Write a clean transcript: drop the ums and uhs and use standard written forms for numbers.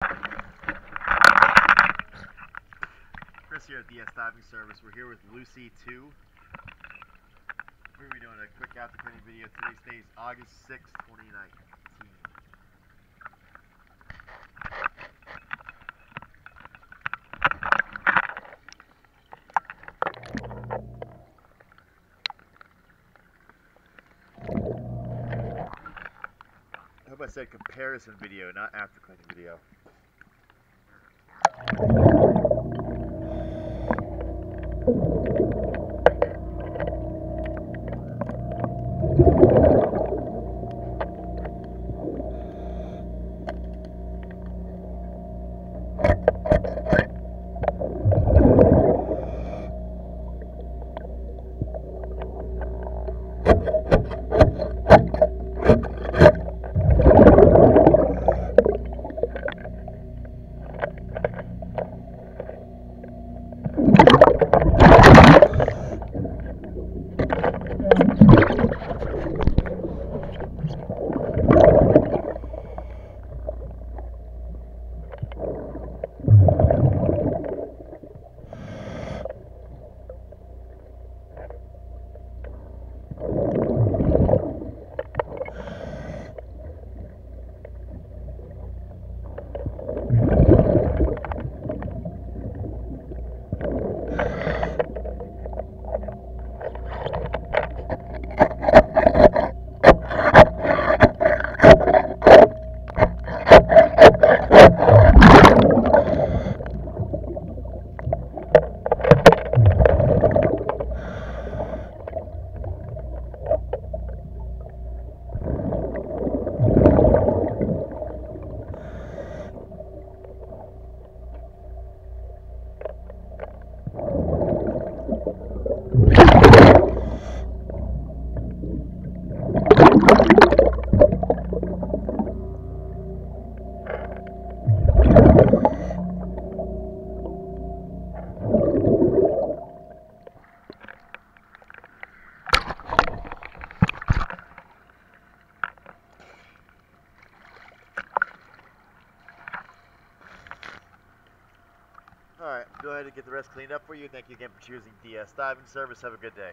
Chris here at DS Diving Service. We're here with Lucy 2. We're going to be doing a quick after cleaning video. Today's date is August 6th, 2019. I hope I said comparison video, not after cleaning video. Alright, go ahead and get the rest cleaned up for you. Thank you again for choosing DS Diving Service. Have a good day.